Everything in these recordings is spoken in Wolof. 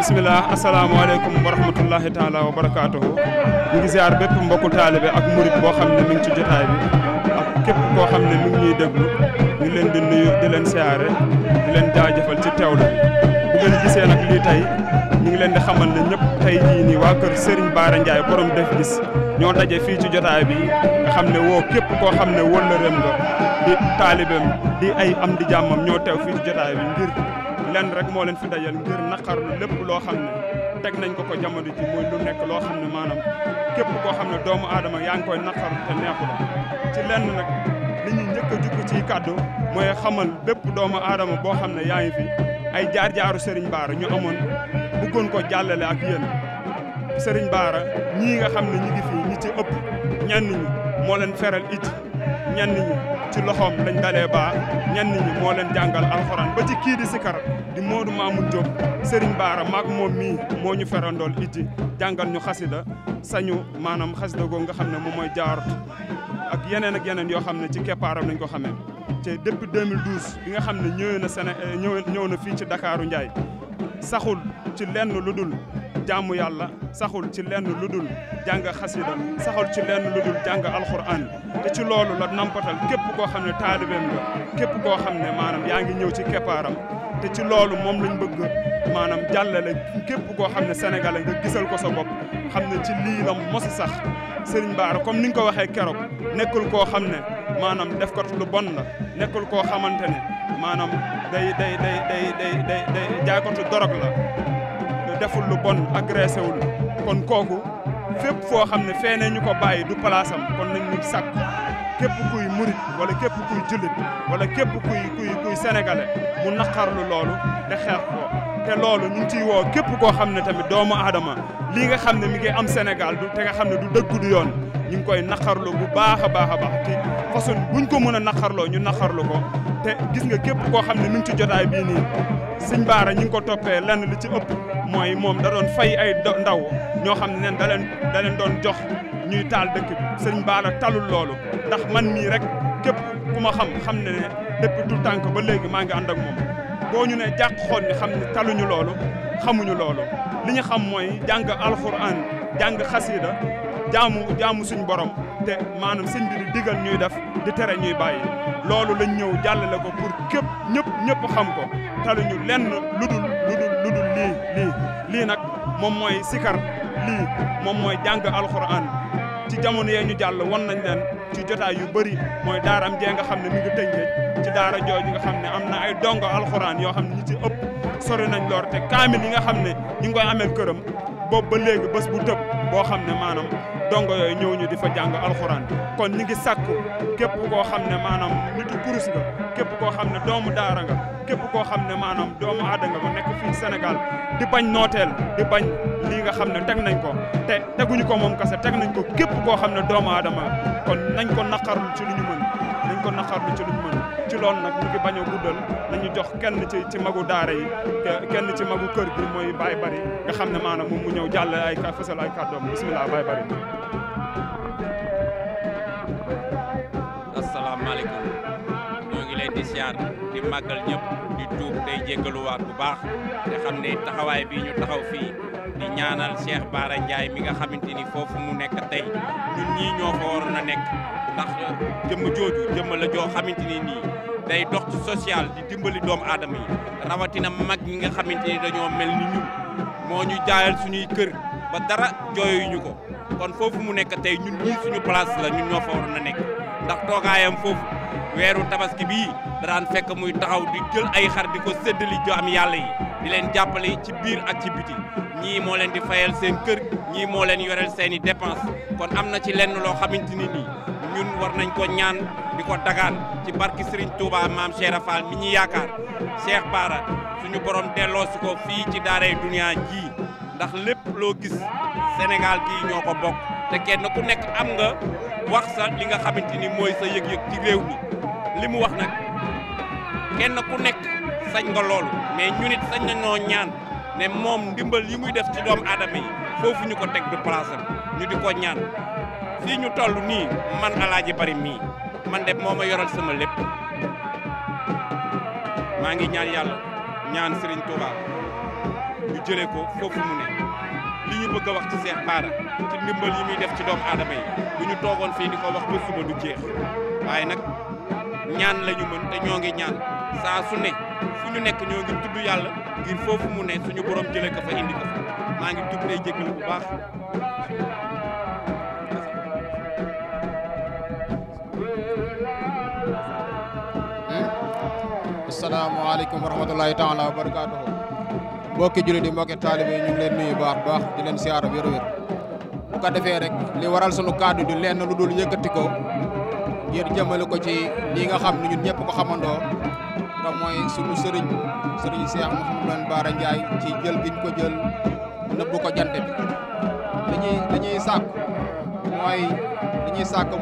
bismillah asalaamaaleykum wa rahmatullahi taala wa barakaatuhu ñu ngi ziar bépp mbokku taalibe ak murit boo xam ne mi ngi ci jotaay bi ak képp koo xam ne mi ngi ñuy déglu ñu leen di nuyu di leen siyaare di leen jaajëfal ci teewlu bu ngeen gisee nag lii tey ñu ngi leen di xamal ne ñëpp tey jii nii waa kër Serigne Bara Ndiaye borom def gis ñoo daje fii ci jotaay bi nga xam ne woo képp koo xam ne wëllëreem nga di taalibeem di ay am di jàmmam ñoo teew fii ci jotaay bi ngir lenn rek moo leen fi dajal ngir naqarlu lépp loo xam ne teg nañ ko jamono ji muy lu nekk loo xam ne maanaam képp koo xam ne doomu aadama yaa ngi koy naqarlu te neexu la ci lenn nag li ñuy njëkk a jukki ci kàddu mooy xamal bépp doomu aadama boo xam ne yaa ngi fi ay jaar-jaaru Serigne Bara ñu amoon bëggoon ko jàllale ak yéen Serigne Bara ñii nga xam ne ñi ngi fi ñi ci ëpp ñenn ñi moo leen feral it ñenn ñi ci loxoom lañ dalee baa ñenn ñi moo leen jàngal alxuraan ba ci kii di sikar di Modou Mamoun Diop Serigne Bara maag moom mii moo ñu ferandool iti jàngal ñu xasida sañu maanaam xasida googu nga xam ne moom mooy jaarut ak yeneen yoo xam ne ci keppaaram lañ ko xamee te depuis 2012 bi nga xam ne ñëw na fii ci Dakaaru Ndiaye saxul ci lenn lu dul jaamu yàlla saxul ci lenn lu dul jàng xasida saxul ci lenn lu dul jàng alxuraan te ci loolu la nampatal képp koo xam ne taalibeem nga képp koo xam ne maanaam yaa ngi ñëw ci keppaaram te ci loolu moom lañ bëgg maanaam jàllale képp koo xam ne sénégalais nga gisal ko sa bopp xam ne ci lii la mosi sax Serigne Bara comme ni nga ko waxee keroog nekkul koo xam ne maanaam def ko lu bon la nekkul koo xamante ne maanaam day jaaykatu dorog la deful lu bon agressé wul kon kooku fépp foo xam ne feenee ñu ko bàyyi du palaasam kon nañ ñu sàkk képp kuy murit wala képp kuy jullit wala képp kuy sénégalais mu naqarlu loolu te xeex ko te loolu ñu ngi ciy woo képp koo xam ne tamit doomu aadama lii nga xam ne mi ngi am Sénégal te nga xam ne du dëgg du yoon ñu ngi koy naqarlu bu baax a baax te façon buñ ko mën a naqarloo ñu naqarlu ko te gis nga képp koo xam ne mi ngi ci jotaay bii nii Serigne Bara ñi ngi ko toppee lenn li ci ëpp mooy moom da doon fay ay ndaw ñoo xam ne da leen doon jox ñuy taal dëkk bi Serigne Bara talul loolu ndax man mii rek képp ku ma xam ne depuis tout tànk ba léegi maa ngi ànd ak moom boo ñu ne jàq xool ni xam ne taluñu loolu xamuñu loolu li ñu xam mooy jàng alxuraan jàng xasida jaamu suñ borom te maanaam sëñ bi di digal ñuy def di tere ñuy bàyyi loolu lañ ñëw jàllale ko pour képp ñëpp xam ko taluñu lenn lu dul lii nag moom mooy sikar lii moom mooy jàng alxuraan ci jamono yee ñu jàll won nañ leen ci jotaay yu bëri mooy daaram jee nga xam ne mi ngi tënkee ci daara jooju nga xam ne am na ay dongo alxuraan yoo xam ne ñi ci ëpp sori nañ lor te kaamil yi nga xam ne ñi ngi koy ameel këram boobu ba léegi bés bu tëb boo xam ne maanaam dongo yooyu ñëw ñu di fa jàng alxuraan kon ñi ngi sàkku képp koo xam ne maanaam nitu kurus nga képp koo xam ne doomu daara nga képp koo xam ne maanaam doomu aada nga ba nekk fii Sénégal di bañ nooteel di bañ lii nga xam ne teg nañ ko te teguñu ko moom kese teg nañ ko képp koo xam ne doomu aadama kon nañ ko naqarlu ci lu ñu mën nañ ko naqarlu ci lu ñu mën ci loolu nag ñu ngi bañ a guddal nañu jox kenn ci magu daara yi kenn ci magu kër gi mooy Baye Bari nga xam ne maanaam moom mu ñëw jàll ay fësal ay kàddoom bismillah Baye Bari. asalaamaaleykum ñoo ngi leen di siyaar di màggal ñëpp di tuub tey jéggaluwaat bu baax te xam ne taxawaay bii ñu taxaw fii di ñaanal Cheikh Bara Ndiaye mi nga xamante ni foofu mu nekk tey ñun ñii ñoo fa waroon a nekk ndax jëmm jooju jëmm la joo xamante ni nii day dox ci social di dimbali doomu aadama yi rawatina mag ñi nga xamante ni dañoo mel ni ñun moo ñu jaayal suñuy kër ba dara jooyuñu ko kon foofu mu nekk tey ñun ñii suñu place la ñun ñoo fa waroon a nekk ndax toogaayam foofu weeru tabaski bii daan fekk muy taxaw di jël ay xar di ko séddali jaam yàlla yi di leen jàppale ci biir ak ci biti ñii moo leen di fayal seen kër ñii moo leen yoreel seen i dépense kon am na ci lenn loo xamante ni nii ñun war nañ ko ñaan di ko dagaan ci barki Serigne Touba maam Cheikh Fall mi ñu yaakaar Cheikh Bara suñu borom delloosi ko fii ci daaray Dunya ji ndax lépp loo gis Sénégal gii ñoo ko bokk te kenn ku nekk am nga wax sa li nga xamante ni mooy sa yëg-yëg ci réew mi li mu wax nag kenn ku nekk sañ nga loolu mais ñu nit sañ nañoo ñaan ne moom ndimbal yi muy def ci doomu aadama yi foofu ñu ko teg du place am ñu di ko ñaan fii ñu toll nii man Alaaji Bari mii man de moo ma yoral sama lépp maa ngi ñaan yàlla ñaan Serigne Touba ñu jëlee ko foofu mu ne li ñu bëgg a wax ci Cheikh Bara ci ndimbal yi muy def ci doomu aadama yi bu ñu toogoon fii di ko wax ba suba du jeex waaye nag ñaan la ñu mën te ñoo ngi ñaan saa su ne fu ñu nekk ñoo ngi tudd yàlla ngir foofu mu ne suñu borom jëlee ko fa indi ko fa maa ngi tudd tey jégalu bu baax. asalaamaaleykum wa rahmatulahi taala wa barakaatuhu mbokki jullit di mbokki taalibe ñu ngi leen nuyu baax di leen siyaara wér-wér bu ko defee rek li waral sunu kàddu di leen lu dul yëkkati ko ngir jëmale ko ci lii nga xam ne ñun ñëpp ko xamandoo te mooy sunu sëriñ Cheikh Mouhamadou Bara Ndiaye ci jël giñ ko jël nëbbu ko jant bi li ñuy sàkk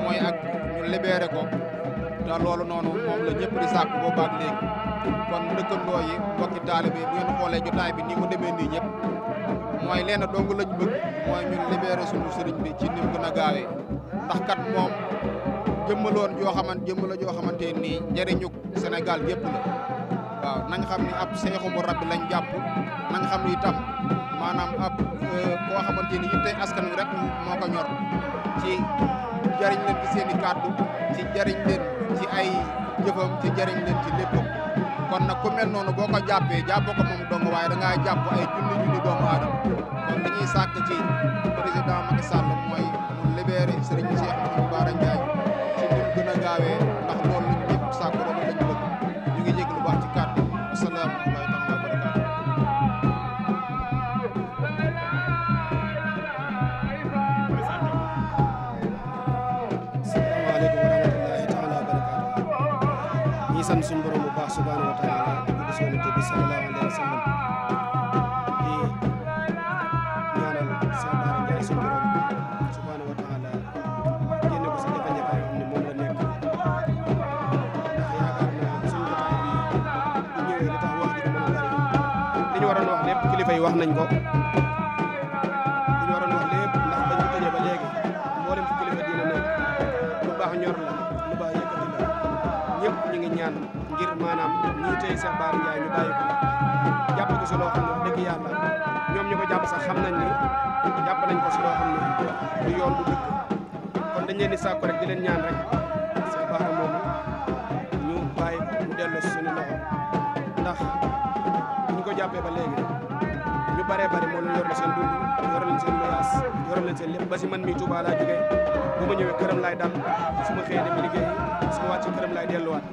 mooy ak ñu libéré ko te loolu noonu moom la ñëpp di sàkk boobaak léegi kon dëkkandoo yi mbokki taalibe yi bu ngeen xoolee jotaay bi nii mu demee nii ñëpp mooy leen dong lañ bëgg mooy ñun libéré sunu sëriñ bi ci ni mu gën a gaawee ndax kat moom jëmm la joo xamante nii njëriñu Sénégal yëpp la waaw nañ xam ni ab seexu mu rabbi lañ jàpp nañ xam ni itam maanaam ab koo xamante ni yitte askan wi rek moo ko ñor ci jariñ leen ci seen i kàddu ci jariñ leen ci ay jëfam ci jariñ leen ci léppam kon nag ku mel noonu boo ko jàppee jàppoo ko moom dong waaye da ngaa jàpp ay junni doomu aadama kon dañuy sàkk ci président Macky Sall mooy mu libéré Serigne Cheikh Mouhamadou Bara Ndiaye ci ni mu gën a gaawee ndax loolu lañ ñëpp sàkk loolu lañ bëgg ñu ngi jégg lu baax ci kàddu asalaamaaleykum taala wa barakaatu. sant suñu borom bu baax subhanahu wa taala di sonante bi sallallahu alayhi wa sallam di ñaanal Cheikh Bara Ndiaye suñu borom subhanahu wa taala génne ko si jafe-jafe yoo xam ne moom la nekk ndax yaakaar naa suñu jotaay bi bu ñëwee li tax wax ji mën a bari li ñu waroon wax lépp kilifa yi wax nañ ko li ñu waroon wax lépp ndax bañ ko tëjee ba léegi mboolem fu kilifa diina nekk lu baax ñor la lu baax yëkkati la ñëpp ñu ngi ñaan ngir maanaam ñii tey Cheikh Bara Ndiaye ñu bàyyi ko jàpp ko si loo xam ne wax dëgg yàlla ñoom ñu ko jàpp sax xam nañ ni jàpp nañ ko si loo xam ne du yoon du dëgg kon dañ leen di sàkku rek di leen ñaan rek Cheikh Bara moomu ñu bàyyi mu delloo si suñu loxo ndax ñu ko jàppee ba léegi ñu baree bari moo leen yor la seen dund yor leen seen loyaas yor leen seen lépp ba si man mii Touba laa jógee bu ma ñëwee këram laay dal su ma xëyee dem liggéey su ma wàcc këram laay delluwaat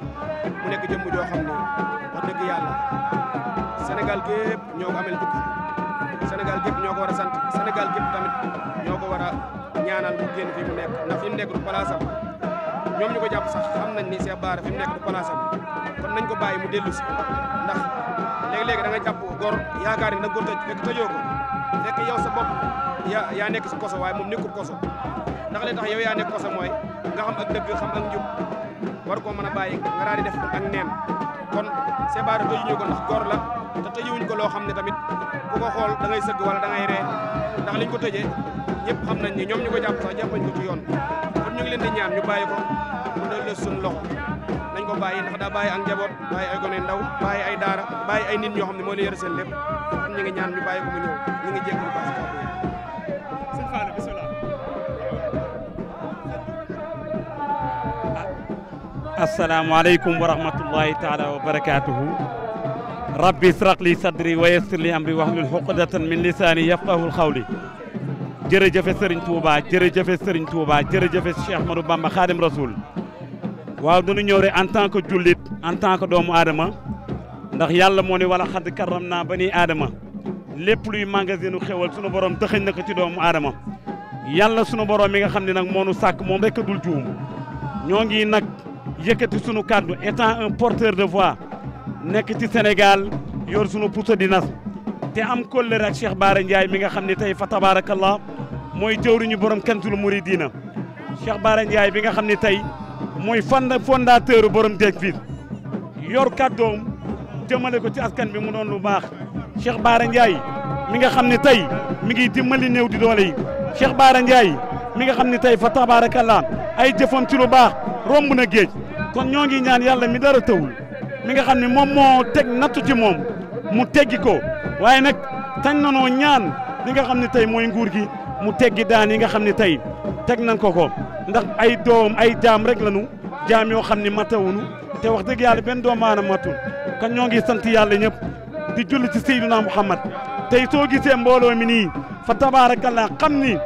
mu nekk jëmm joo xam ne wax dëgg yàlla Sénégal gépp ñoo ko amel dugg Sénégal gépp ñoo ko war a sant Sénégal gépp tamit ñoo ko war a ñaanal mu génn fi mu nekk ndax fi mu nekk du place am ñoom ñu ko jàpp sax xam nañ ni Cheikh Bara fi mu nekk du place am kon nañ ko bàyyi mu dellu si ndax léegi-léegi da nga jàpp góor yaakaar ni da nga ko tëj fekk tëjoo ko fekk yow sa bopp yaa nekk si koso waaye moom nekkul koso ndax li tax yow yaa nekk koso mooy nga xam ak dëgg xam ak njub war koo mën a bàyyi nga daal di def ak neen kon Cheikh Bara tëjuñu ko ndax góor la te tëjuwuñ ko loo xam ne tamit ku ko xool da ngay sëgg wala da ngay ree ndax liñ ko tëjee ñëpp xam nañ ni ñoom ñu ko jàpp sax jàppañ ko ci yoon kon ñu ngi leen di ñaan ñu bàyyi ko mu delloo suñu loxo nañ ko bàyyi ndax daa bàyyi ak njaboot bàyyi ay gone ndaw bàyyi ay daara bàyyi ay nit ñoo xam ne moo leen yore seen lépp kon ñu ngi ñaan ñu bàyyi ko mu ñëw ñu ngi jégg lu baax si kàddu yi. sëñ Fallou bisimilah. asalaamaaleykum wa rahmatullahi taala wa barakaatuhu rabbi israh li sadri wa yassir li amri wahlul uqdatan min lisaani yafqahul qawli jërëjëfe Serigne Touba jërëjëfe Serigne Touba jërëjëfe Cheikh Ahmadou Bamba Khadim Rasoul waaw dañu ñëw rek en tant que jullit en tant que doomu aadama ndax yàlla moo ne wala xadd karram naa bani aadama lépp luy magasin u xewal sunu borom dëxëñ na ko ci doomu aadama yàlla sunu borom mi nga xam ne nag moo nu sàkk moom rek a dul juum ñoo ngi nag yëkkati sunu kàddu étant un porteur de voix nekk ci Sénégal yor sunu puso di nas te am kóllëre ak Cheikh Bara Ndiaye mi nga xam ne tey fa tabarakallah mooy jëwriñu borom Kanzul Mouridina Cheikh Bara Ndiaye bi nga xam ne tey mooy fondateur borom Deg Fils yor kàddoom jëmale ko ci askan bi mu doon lu baax Cheikh Bara Ndiaye mi nga xam ne tey mi ngi dimbali néew di doole yi Cheikh Bara Ndiaye mi nga xam ne tey fa tabarakallah ay jëfam ci lu baax romb na géej kon ñoo ngi ñaan yàlla mi dara tawul mi nga xam ne moom moo teg nattu ci moom mu teggi ko waaye nag tañ nanoo ñaan li nga xam ne tey mooy nguur gi mu teggi daan yi nga xam ne tey teg nañ ko ndax ay doom ay jaam rek lañu jaam yoo xam ne matawunu te wax dëgg yàlla benn doomu aadama matul kon ñoo ngi sant yàlla ñëpp di julli ci Seydina Muhammad tey soo gisee mbooloo mi nii fa tabaarakallah xam ni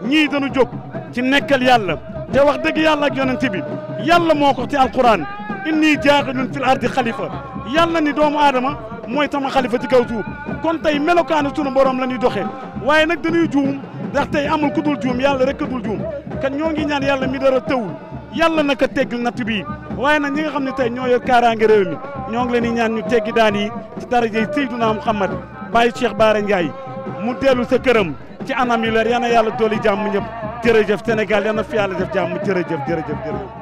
ñii dañu jóg ci nekkal yàlla te wax dëgg yàlla ak yonent bi yàlla moo ko ci alquran inni jaaxilun fil ardi xalifa yàlla ni doomu aadama mooy sama xalifa ci kaw suuf kon tey melokaanu sunu borom la ñuy doxee waaye nag dañuy juum ndax tey amul ku dul juum yàlla rek ku dul juum kan ñoo ngi ñaan yàlla mi dara tëwul yàlla naka teggil natt bii waaye nag ñi nga xam ne tey ñoo yor kaaraange réew mi ñoo ngi leen di ñaan ñu teggi daan yi ci darajey Seydina Muhammad bàyyi Cheikh Bara Ndiaye mu dellu sa këram ci anam yu leer yal na yàlla dooli jàmm ñëpp jërëjëf Sénégal yal na fi yàlla def jàmm jërëjëf.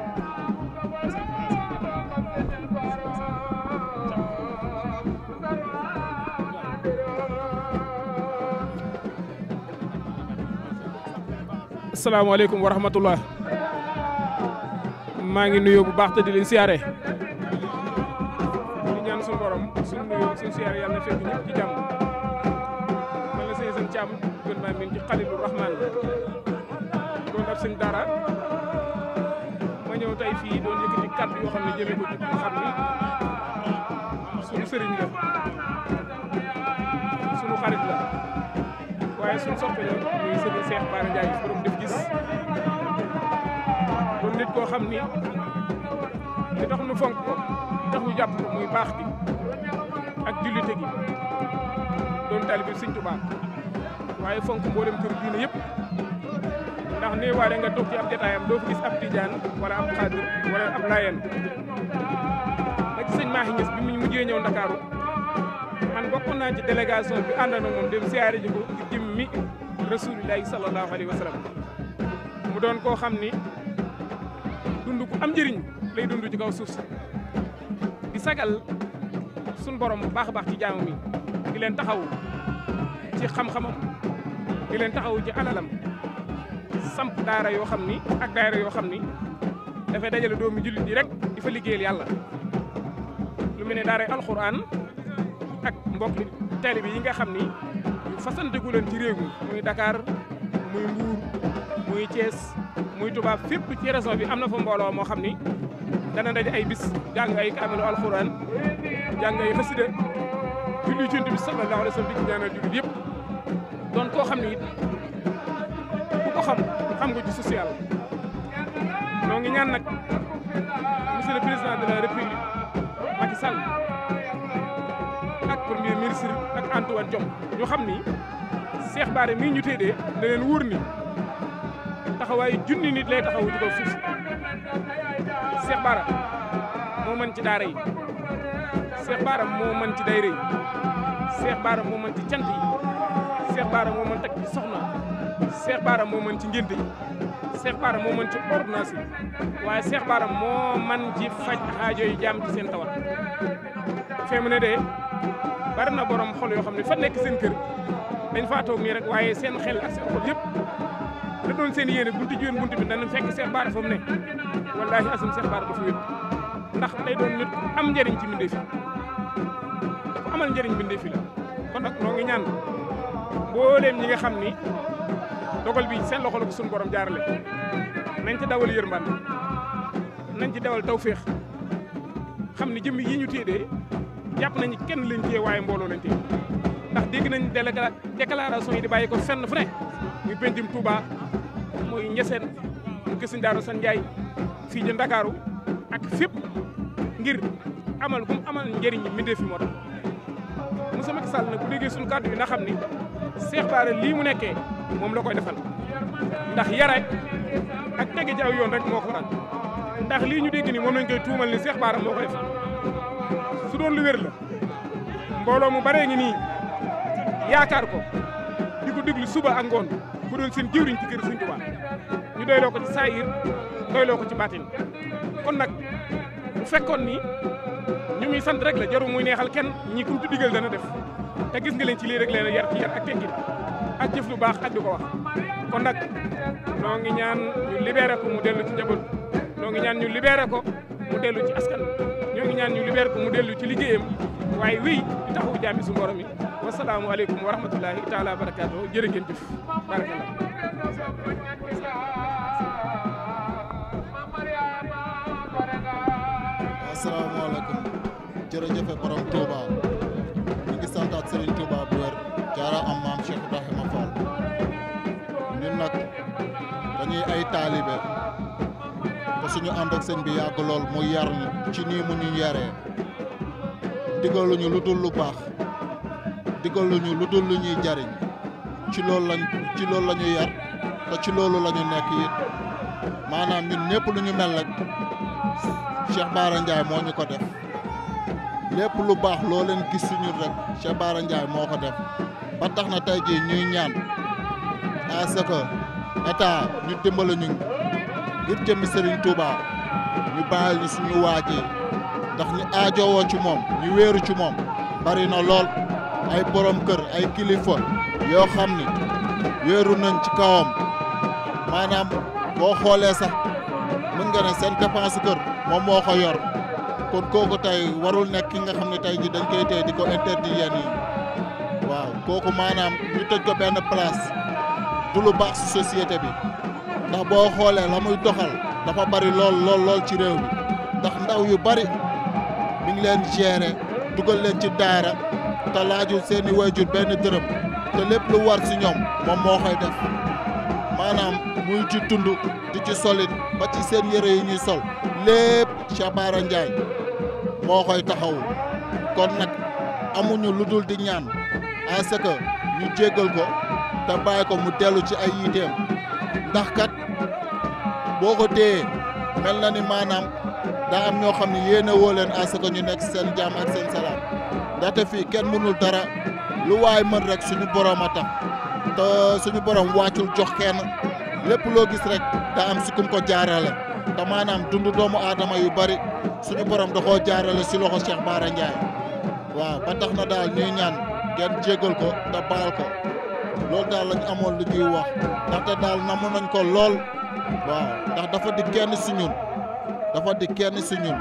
asalaamaaleykum wa rahmatullah maa ngi nuyoo bu baax te di leen siyaare di ñaan suñu borom suñu nuyoo suñu siyaare yàlla na fekk ñëpp ci jàmm man la sëñ Thiam gën maa min ci Xalilu Rahman doon ab sëñ daara ma ñëw tey fii doon yëkkati kàddu yoo xam ne jëmee ko ci nga xam ni suñu sëriñ la suñu xarit la waaye suñu soppe la muy sëriñ Cheikh Bara Ndiaye borom def gis doon nit koo xam ni li tax nu fonk ko li tax ñu jàpp ko muy baax gi ak jullite gi doon taalibe Sëñ Tuubaa waaye fonk mboolem kër diine yëpp ndax nee waale nga toog ci ab jataayam doo fa gis ab tijaan wala ab xaadir wala ab laayeen ak sëñ Mahi Niass bi mu mujjee ñëw Ndakaaru man bokkoon naa ci délégation bi ànd na moom dem siyaare ji ko ngir jëmmi rasulillahi sallallahu alayhi wa sallam mu doon koo xam ni dund ku am njëriñ lay dund ci kaw suuf si di sagal suñ borom bu baax a baax ci jaamu mi di leen taxawu ci xam-xamam di leen taxawu ci alalam samp daara yoo xam ni ak daara yoo xam ni dafay dajale doomi jullit yi rek di fa liggéeyal yàlla lu mel ne daaray alxuraan ak mbokki taalibe yi nga xam ni fasanteku leen ci réew mi muy Dakar muy Mbuur muy Thiès muy Touba fépp ci région bi am na fa mbooloo moo xam ni dana daje ay bis jàng ay kaamilu alxuraan jàng ay xasida julli ci Yonent bi sallallahu alayhi wa sallam di ci ñaanal jullit yëpp doon koo xam ni it ku ko xam nga ci social noo ngi ñaan nag monsieur le président de la république Macky Sall ak premier ministre ak Antoine Diome ñu xam ni Cheikh Bara mii ñu téedee da leen wóor ni taxawaayu junni nit lay taxawu ci kaw suuf si Cheikh Bara moo mën ci daara yi Cheikh Bara moo mën ci dayra yi Cheikh Bara moo mën ci cant yi Cheikh Bara moo mën teg ci soxna Cheikh Bara moo mën ci ngénte yi Cheikh Bara moo mën ci ordonnance yi waaye Cheikh Bara moo mën ci faj aajo yi jaam ci seen tawat fee mu ne de bari na borom xol yoo xam ne fa nekk seen kër dañ faa toog nii rek waaye seen xel ak seen xol yëpp la doon seen yéene buntu jiwén buntu bi dana fekk Cheikh Bara fa mu ne wallaahi asum Cheikh Bara dafa wét ndax day doon nit am njëriñ ci mbindéef yi dafa amal njëriñ mbindéef yi la kon nag noo ngi ñaan mbooleem ñi nga xam ni dogal bi seen loxo la ko suñu borom jaarale nañ ci dawal yërmande nañ ci dawal tawféex xam ni jëmm yi ñu téedee jàpp nañu kenn lañ téye waaye mbooloo lañ téye ndax dégg nañ déclaration yi di bàyyi ko fenn fu ne muy pencum Touba muy Ñeseen mu gis Daaru San Njaay fii ci Ndakaaru ak fépp ngir amal gum amal njëriñ mbindéef fi moo tax Moussa Macky Sall nag bu déggee suñu kàddu yi na xam ni Cheikh Bara lii mu nekkee moom la koy defal ndax yare ak tege ci aw yoon rek moo ko waral ndax lii ñu dégg ni moom lañ koy tuumal ni Cheikh Bara moo ko def su doon lu wér la mbooloo mu baree ngi nii yaakaar ko di ko déglu suba ak ngoon bu doon seen jëwriñ ci kër Sëñ Tuubaa ñu doyloo ko ci saayir doyloo ko ci baatin kon nag bu fekkoon ni ñu muy sant rek la jaru muy neexal kenn ñi kum ci digal dana def te gis nga leen ci lii rek leen yar ci yar ak teggin ak jëf lu baax ak di ko wax kon nag noo ngi ñaan ñu libéré ko mu dellu ci njaboot noo ngi ñaan ñu libéré ko mu dellu ci askan ñoo ngi ñaan ñu libéré ko mu dellu ci liggéeyam waaye wéy di taxawu jaami su borom yi wasalaamualeykum wa rahmatullahi taala wa barakaatu jërë ngeen jëf barakallah. asalaamaaleykum jërëjëf borom Touba ñu ngi santaat Serigne Touba bu wér jaara am maam Cheikh Ibrahima Fall ñun nag dañuy ay taalibe te suñu ànd ak sëñ bi yàgg lool mu yar ñu ci nii mu ñu yaree digaluñu lu dul lu baax digaluñu lu dul lu ñuy jariñ ci loolu la ñu yar te ci loolu la ñu nekk it maanaam ñun ñëpp lu ñu mel rek Cheikh Bara Ndiaye moo ñu ko def lépp lu baax loo leen gis si ñun rek Cheikh Bara Ndiaye moo ko def ba tax na tey jii ñuy ñaan à ce que état ñu dimbale ñu ngir jëmmi Serigne Touba ñu bàyyil ñu suñu waaj yi ndax ñu aajowoo ci moom ñu wéeru ci moom bari na lool ay borom kër ay kilifa yoo xam ni wéeru nañ ci kawam maanaam boo xoolee sax mën nga ne seen dépense kër moom moo ko yor kon kooku tey warul nekk ki nga xam ne tey ji dañ koy tey di ko interdit yenn yi waaw kooku maanaam ñu tëj ko benn place du lu baax ci société bi ndax boo xoolee la muy doxal dafa bari lool ci réew mi ndax ndaw yu bari mi ngi leen gérer dugal leen ci daara te laajul seeni waajur benn dërëm te lépp lu war ci ñoom moom moo koy def maanaam muy ci tund di ci solit ba ci seen yére yi ñuy sol lépp Cheikh Bara Ndiaye moo koy taxawu kon nag amuñu lu dul di ñaan à ce que ñu jéggal ko te bàyyi ko mu dellu ci ay yiteem ndax kat boo ko téyee mel na ni maanaam daa am ñoo xam ne yéene woo leen à ce que ñu nekk seen jàmm ak seen salaam ndaxte fii kenn mënul dara lu waay mën rek suñu borom a tax te suñu borom wàccul jox kenn lépp loo gis rek daa am si kum ko jaarale te maanaam dundu doomu aadama yu bari suñu borom da koo jaarale si loxo Cheikh Bara Ndiaye waaw ba tax na daal ñuy ñaan ngeen jéggal ko te baal ko loolu daal lañ amoon lu ñuy wax ndaxte daal namu nañ ko lool waaw ndax dafa di kenn si ñun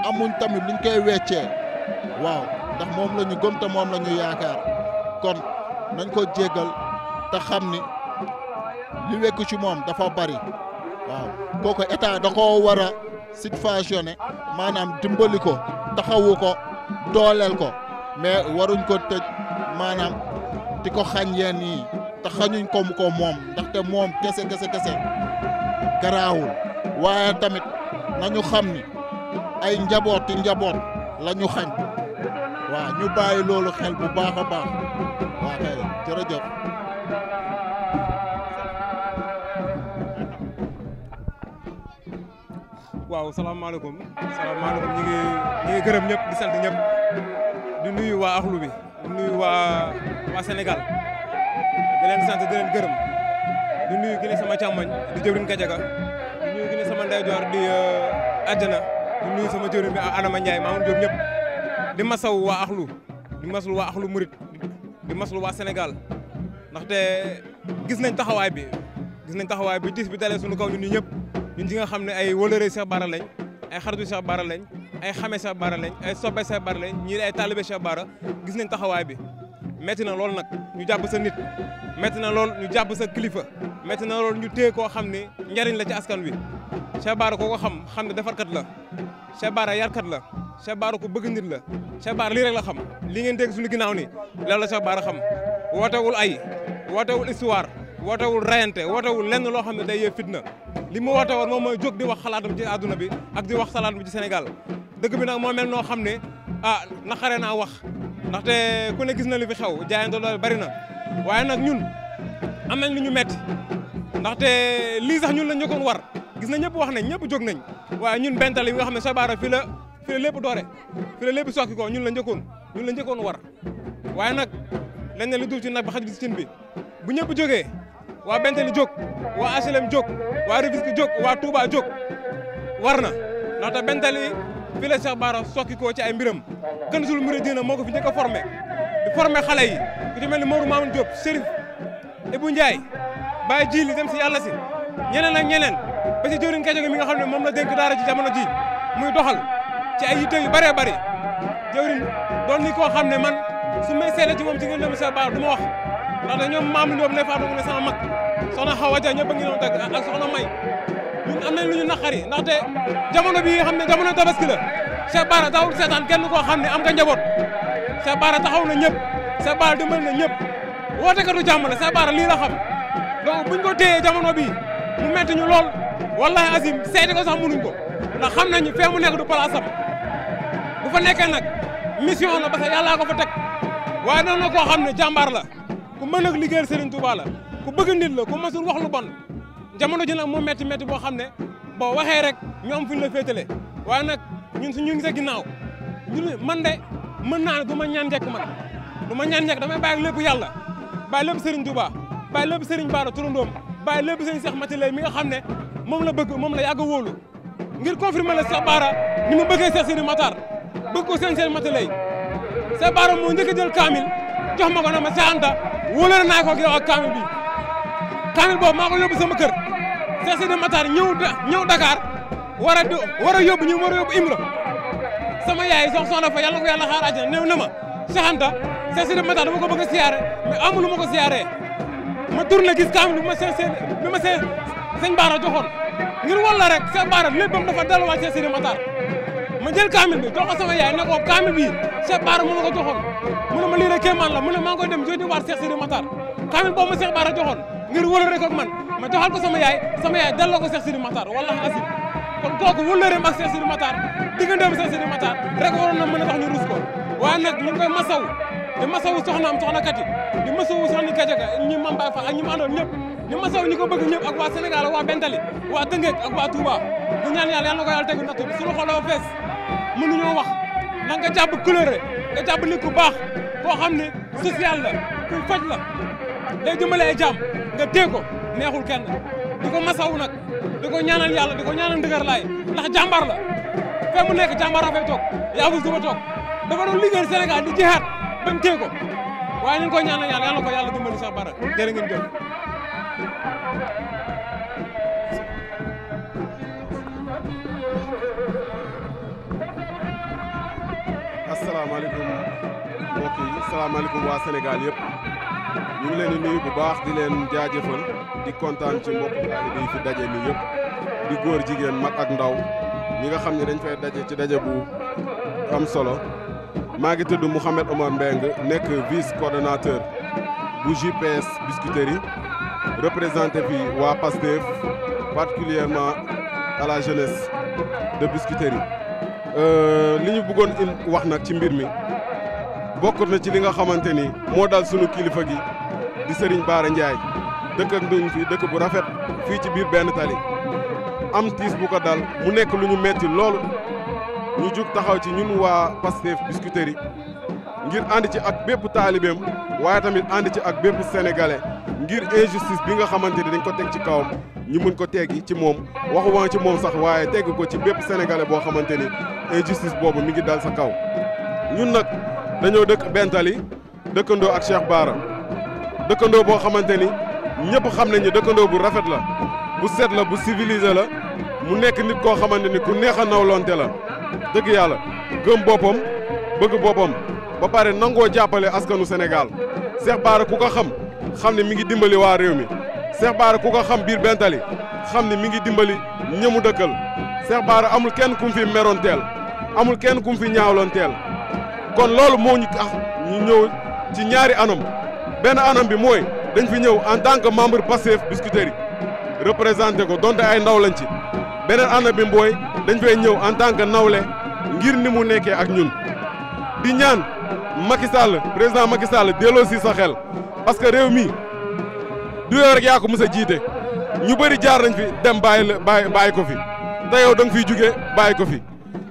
amuñ tamit luñ koy weccee waaw ndax moom la ñu gëm te moom la ñu yaakaar kon nañ ko jéggal te xam ni li wekku ci moom dafa bari waaw kooku état da koo war a subventionné maanaam dimbali ko taxawu ko dooleel ko mais waruñ ko tëj maanaam di ko xañ yenn yi te xañuñ ko moom ndaxte moom kese garaawul waaye tamit nañu xam ni ay njabooti njaboot la ñu xañ waaw ñu bàyyi loolu xel bu baax a baax waa kay jërëjëf. waaw salaamaaleykum ñu ngi gërëm ñëpp di sant ñëpp di nuyu waa axlu bi di nuyu waa Sénégal di leen sant di leen gërëm di nuyu ki ne sama càmmoñ di jëwriñ Kajaga di nuyu ki ne sama ndeyjoor di àjjana di nuyu sama jëwriñ bi Adama Ndiaye Mamoun Diop ñëpp di masaw waa axlu di masul waa axlu murit di masul waa Sénégal ndaxte gis nañ taxawaay bi tiis bi dalee suñu kaw ñun ñi ñëpp ñun ñi nga xam ne ay wóolëree Cheikh Bara lañ ay xaritu Cheikh Bara lañ ay xame Cheikh Bara lañ ay soppe Cheikh Bara lañ ñii ay talibé Cheikh Bara gis nañ taxawaay bi metti na lool nag ñu jàpp sa nit metti na lool ñu jàpp sa kilifa metti na lool ñu téye koo xam ne njariñ la ci askan wi Cheikh Bara koo ko xam ne defarkat la Cheikh Bara yarkat la Cheikh Bara ku bëgg nit la Cheikh Bara lii rek la xam li ngeen dégg suñu ginnaaw ni loolu la Cheikh Bara xam wootewul ay wootewul histoire wootewul rayante wootewul lenn loo xam ne day yee fitna li mu woote woon moom mooy jóg di wax xalaatam ci àdduna bi ak di wax salaatam ci Sénégal dëgg bi nag moo mel noo xam ne naqare naa wax ndaxte ku ne gis na li fi xew jaayante loolu bari na waaye nag ñun am nañ lu ñu metti ndaxte lii sax ñun la njëkkoon war gis na ñëpp wax nañ ñëpp jóg nañ waaye ñun bental yi nga xam ne Cheikh Bara fi la lépp doore fi la lépp sokki ko ñun la njëkkoon war waaye nag lañ ne lu duuf ci nag ba xaj bi ci cin bi bu ñëpp jógee waa Bentali jóg waa HLM jóg waa Rufisque jóg waa Touba jóg war na ndaxte Bentali fi la Cheikh Bara sokki ko ci ay mbiram Kanzul Mouridina moo ko fi njëkk a formé di formé xale yi ku ci mel ni Maodo Mamoun Diop Chérif Ibou Ndiaye Baye Djili dem si yàlla si ñeneen ak ñeneen ba si jëwriñ Kajoge mi nga xam ne moom la dénk daara ci jamono ji muy doxal ci ay yitte yu bëree bëri jëwriñ doon ni koo xam ne man su may seede ci moom ci ngeen dem Cheikh Bara du ma wax ndaxte ñoom maam Ndiob ne Fatou ne sama mag soxna Xawa Dia ñëpp a ngi doon teg ak soxna May ñun am nañ lu ñu naqari ndaxte jamono bi nga xam ne jamono tabaski la Cheikh Bara taxawul seetaan kenn koo xam ne am nga njaboot Cheikh Bara taxaw na ñëpp Cheikh Bara dimbali na ñëpp wootekatu jàmm la Cheikh Bara lii la xam donc buñ ko téyee jamono bii mu metti ñu lool wallahi azim seeti ko sax mënuñ ko ndax xam nañu fee mu nekk du place am bu fa nekkee nag mission la parce que yàllaa ko fa teg waaye noonu la koo xam ne jàmbaar la ku mën a liggéeyal Serigne Touba la ku bëgg nit la ku mësul wax lu bon jamono ji nag mu metti metti boo xam ne boo waxee rek ñu am fuñ la féetale waaye nag ñun su ñu ngi sa ginnaaw man de mën naa ne du ma ñaan njëkk man du ma ñaan njëkk damay bàyyi lépp yàlla bàyyi lépp Serigne Touba bàyyi lépp Serigne Bara turandoom bàyyi lépp Serigne Cheikh Matilay mi nga xam ne moom la bëgg moom la yàgg a wóolu ngir confirmer la Cheikh Bara ni mu bëggee Cheikh Sidi Matar bëgg ko Cheikh Matilay Cheikh Bara moo njëkk a jël kaamil jox ma ko na ma Cheikh Anta wóolal naa ko ak yow ak kaamil bi kaamil boobu maa ko yóbbu sama kër Cheikh Sidi Matar ñëw Dakar war a yóbbu ñu war a yóbbu Imra sama yaay soxna fa yàlla ko yàlla xaar àjjana néew na ma Cheikh Anta Cheikh Sidi Matar dama ko bëgg a siyaare mais amul lu ma ko siyaaree ma tourné gis kaamil bi ma sëñ Bara joxoon ngir walla rek Cheikh Bara léppam dafa delluwaat Cheikh Sidi Matar ma jël kaamil bi jox ko sama yaay ne ko kaamil bi Cheikh Bara moo ma ko joxoon mu ne ma lii rek kéemaan la mu ne maa ngi koy dem jooju waat Cheikh Sidi Matar kaamil boobu ma Cheikh Bara joxoon ngir wala rek ak man ma joxal ko sama yaay delloo ko Cheikh Sidi Matar wallahi asim kon kooku wëllëreem ak Cheikh Sidi Matar digganteem Cheikh Sidi Matar rek waroon na mën a tax ñu rus ko waaye nag ñu ngi koy masaw di masawu soxnaam soxna Kati di masawu soxna Kajaga ñi Mame Baye Fall ak ñi mu àndoon ñëpp di masawu ñi ko bëgg ñëpp ak waa Sénégal ak waa Bentali waa Tëngéej ak waa Touba di ñaan yàlla na ko yàlla tegu natt bi suñu xol dafa fees mënuñoo wax na nga jàpp couleur nga jàpp nit ku baax koo xam ne social la kuy faj la day jëmale ay jàmm nga téye ko neexul kenn di ko masawu nag di ko ñaanal yàlla di ko ñaanal ndëgër laay ndax jàmbaar la fee mu nekk jàmbaar a fay toog yaa fu suba toog dafa doon liggéeyal Sénégal di jihaat bañ téye ko waaye ñu ngi koy ñaanal yàlla yàlla ko yàlla dimbali Cheikh Bara jërë ngeen jëf asalaamaaleykum mbokk yi asalaamaaleykum waa Sénégal yëpp ñu ngi leen di nuyu bu baax di leen jaajëfal di kontaan ci mbokk taalibe yi fi daje nii yëpp di góor jigéen mag ak ndaw ñi nga xam ne dañ fay daje ci daje bu am solo maa ngi tudd Mouhamed Omar Mbengue nekk vice coordonnateur bu JPS Biscuiterie représenté fi waa PASTEF particulièrement à la jeunesse de Biscuiterie li ñu bëggoon wax nag ci mbir mi bokk na ci li nga xamante ni moo dal sunu kilifa gi di Serigne Bara Ndiaye dëkk ak nduñ fi dëkk bu rafet fii ci biir benn tali am tiis bu ko dal mu nekk lu ñu metti loolu ñu jug taxaw ci ñun waa PASTEF Biscuiterie ngir ànd ci ak bépp taalibeem waaye tamit ànd ci ak bépp sénégalais ngir injustice bi nga xamante ni dañ ko teg ci kawam ñu mun ko teggi ci moom waxuma ci moom sax waaye tegg ko ci bépp sénégalais boo xamante ni injustice boobu mi ngi dal sa kaw ñun nag dañoo dëkk Bentali dëkkandoo ak Cheikh Bara dëkkandoo boo xamante ni ñëpp xam nañ ne dëkkandoo bu rafet la bu set la bu civilisé la mu nekk nit koo xamante ni ku neex a nawlonte la dëgg yàlla gëm boppam bëgg boppam ba pare nangoo jàppale askanu Sénégal Cheikh Bara ku ko xam ne mi ngi dimbali waa réew mi Cheikh Bara ku ko xam biir Bentali xam ne mi ngi dimbali ñëmu dëkkal Cheikh Bara amul kenn kum fi meroon teel amul kenn kum fi ñaawloon teel kon loolu moo ñu tax ñu ñëw ci ñaari anam benn anam bi mooy dañ fi ñëw en tant que membre PASTEF Biscuiterie représenté ko donte ay ndaw lañ ci beneen anam bi mooy dañ fay ñëw en tant que nawle ngir ni mu nekkee ak ñun di ñaan Macky Sall président Macky Sall delloo si sa xel parce que réew mi du yow rek yaa ko mës a jiite ñu bëri jaar nañ fi dem bàyyi ko fi te yow da nga fiy jugee bàyyi ko fi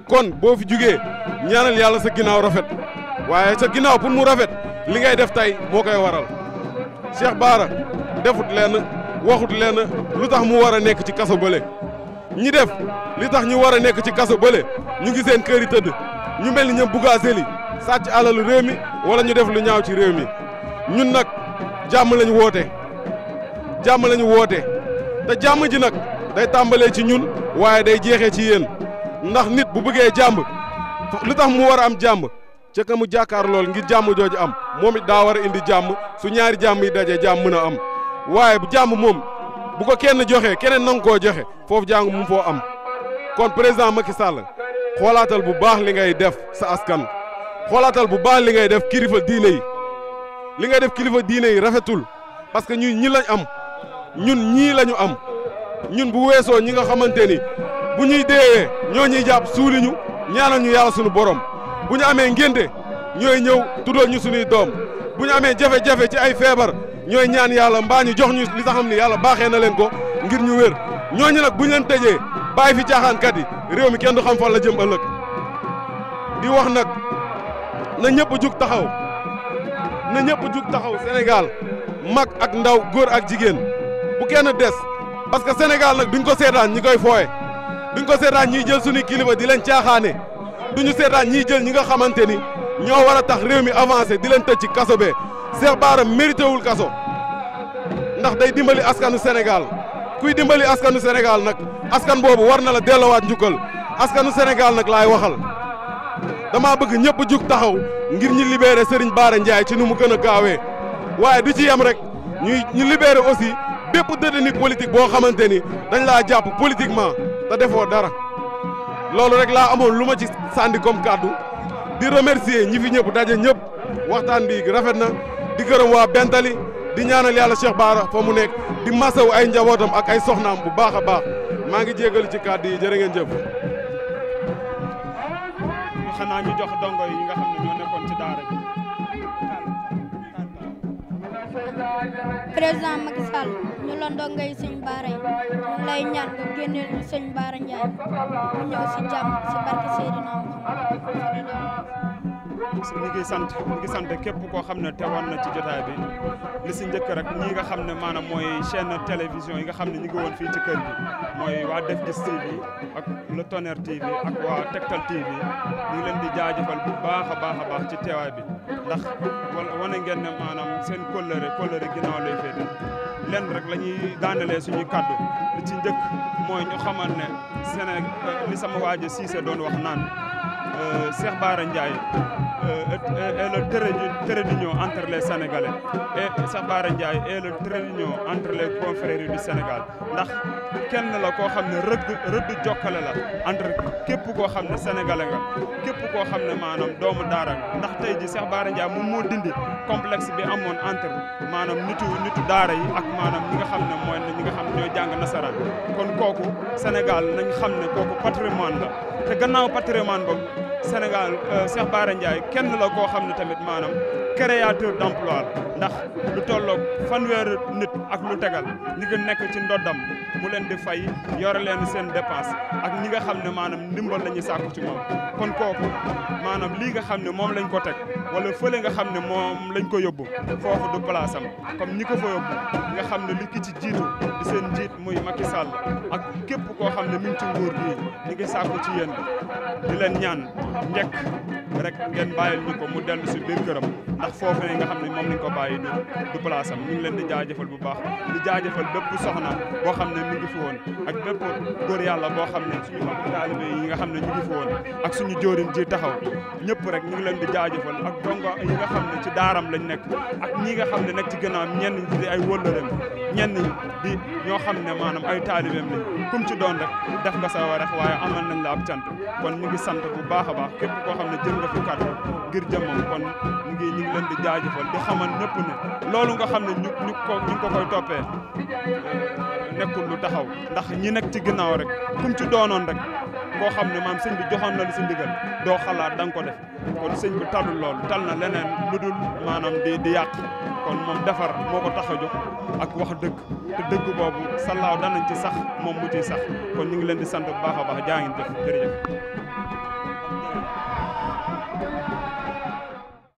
kon boo fi jugee ñaanal yàlla sa ginnaaw rafet waaye sa ginnaaw pour mu rafet li ngay def tey moo koy waral Cheikh Bara defut lenn waxut lenn lu tax mu war a nekk ci kaso bële ñi def li tax ñu war a nekk ci kaso bële ñu ngi seen kër yi tëdd ñu mel ni ñoom Bougazelli sàcc alalu réew mi wala ñu def lu ñaaw ci réew mi ñun nag jàmm lañu woote te jàmm ji nag day tàmbalee ci ñun waaye day jeexee ci yéen ndax nit bu bëggee jàmm lu tax mu war a am jàmm ca ka mu jàkkaar lool ngir jàmm jooju am moom it daa war a indi jàmm su ñaari jàmm yi daje jàmm mën a am waaye bu jàmm moom bu ko kenn joxe keneen nangu koo joxe foofu jàng mu foo am kon président Macky Sall xoolaatal bu baax li ngay def sa askan xoolaatal bu baax li ngay def kilifa diine yi li ngay def kilifa diine yi rafetul parce que ñun ñi lañ am ñun ñii lañu am ñun bu weesoo ñi nga xamante ni bu ñuy deewee ñoo ñuy jàpp suuli ñu ñaanal ñu yàlla suñu borom bu ñu amee ngénte ñooy ñëw tuddal ñu suñuy doom bu ñu amee jafe-jafe ci ay feebar ñooy ñaan yàlla mbaa ñu jox ñu li nga xam ne yàlla baaxee na leen ko ngir ñu wér ñooñu nag bu ñu leen tëjee bàyyi fi caaxaankat yi réew mi kenn du xam fan la jëm ëllëg di wax nag na ñëpp jug taxaw na ñëpp jug taxaw Sénégal mag ak ndaw góor ak jigéen bu kenn des parce que Sénégal nag duñ ko seetaan ñi koy fooye duñ ko seetaan ñiy jël suñu kilifa di leen caaxaane duñu seetaan ñiy jël ñi nga xamante ni ñoo war a tax réew mi avancé di leen tëj ci kaso bee Cheikh Bara mérité wul kaso ndax day dimbali askanu Sénégal kuy dimbali askanu Sénégal nag askan boobu war na la delloowaat njukkal askanu Sénégal nag laay waxal dama bëgg ñëpp jug taxaw ngir ñu libéré Serigne Bara Ndiaye ci nu mu gën a gaawee waaye du ci yem rek ñu libéré aussi bépp détenu politique boo xamante ni dañ laa jàpp politiquement te defoo dara loolu rek laa amoon lu ma ci sànni comme kàddu di remercier ñi fi ñëpp daje ñëpp waxtaan bi rafet na di gërëm waa Bentali di ñaanal yàlla Cheikh Bara fa mu nekk di masaw ay njabootam ak ay soxnaam bu baax a baax maa ngi jégalu ci kàddu yi jërë ngeen jëf. xanaa ñu jox dongo yi nga xam ne ñoo nekkoon ci daara ji. président Macky Sall ñu la ndongo yi sëñ Bara yi ñu lay ñaan nga génneel ñu sëñ Bara Ndiaye mu ñëw si jàmm si barke Seydina ñu ngi sant képp koo xam ne teewoon na ci jotaay bi li si njëkk rek ñi nga xam ne maanaam mooy chaîne télévision yi nga xam ne ñu ngi woon fii ci kër gi mooy waa Def Gis TV ak Le Tonnerre TV ak waa Tektal TV ñu ngi leen di jaajëfal bu baax a baax ci teewaay bi ndax wane ngeen ne maanaam seen kóllëre ginnaaw lay féete lenn rek la ñuy daanelee suñuy kaddu li ci njëkk mooy ñu xamal ne li sama waaji Cissé doon wax naan Cheikh Bara Ndiaye est le trait d'union entre les Sénégalais et Cheikh Bara Ndiaye est le trait d'union entre les confrères du Sénégal ndax kenn la koo xam ne rëdd jokkale la entre képp koo xam ne sénégalais nga képp koo xam ne maanaam doomu daara ndax tey ji Cheikh Bara Ndiaye moom moo dindi complexe bi amoon entre maanaam nitu daara yi ak maanaam ñi nga xam ne mooy ñi nga xam ne ñooy jàng nasaraan kon kooku Sénégal nañ xam ne kooku patrimoine la te gannaaw patrimoine boobu Sénégal Cheikh Bara Ndiaye kenn la koo xam ne tamit maanaam créateur d'emploi ndax lu tolloog fanweeri nit ak lu tegal ñi ngi nekk ci ndoddam mu leen di fay yore leen seen dépense ak ñi nga xam ne maanaam ndimbal la ñuy sàkku ci moom kon kooku maanaam lii nga xam ne moom lañ ko teg wala fële nga xam ne moom lañ ko yóbbu foofu du place am comme ñi ko fa yóbbu nga xam ne li ki ci jiitu di seen njiit muy Macky Sall ak képp koo xam ne mi ngi ci nguur gi ñi ngi sàkku ci yéen di leen ñaan njëkk rek ngeen bàyyil ñu ko mu dellu si biir këram ndax foofu ne nga xam ne moom lañ ko bàyyi du place am ñu ngi leen di jaajëfal bu baax di jaajëfal bépp soxna boo xam ne mi ngi fi woon ak bépp góor yàlla boo xam ne suñu mbokk taalibe yi nga xam ne ñu ngi fi woon ak suñu jóorin ji taxaw ñëpp rek ñu ngi leen di jaajëfal ak dongo yi nga xam ne ci daaram lañ nekk ak ñi nga xam ne nekk ci gànnaawam ñenn ñi di ay wëllëreem ñenn ñi di ñoo xam ne maanaam ay taalibeem lañ kum ci doon rek def nga sa wareef waaye amal nañ la ab cant kon ñu ngi sant bu baax a baax képp koo xam ne jël nga fi kàddu ngir jëmmam kon ñu ngi leen di jaajëfal di xamal ñëpp ne loolu nga xam ne ñu ko koy toppee nekkul lu taxaw ndax ñi nekk ci ginnaaw rek kum ci doonoon rek koo xam ne maam sëñ bi joxoon na li si ndigal doo xalaat da nga ko def kon sëñ bi talul loolu tal na leneen lu dul maanaam di yàq kon moom defar moo ko tax a jóg ak wax dëgg te dëgg boobu sallaaw danañ ci sax moom mu ciy sax kon ñu ngi leen di sant bu baax a baax jaa ngeen jëf jërëjëf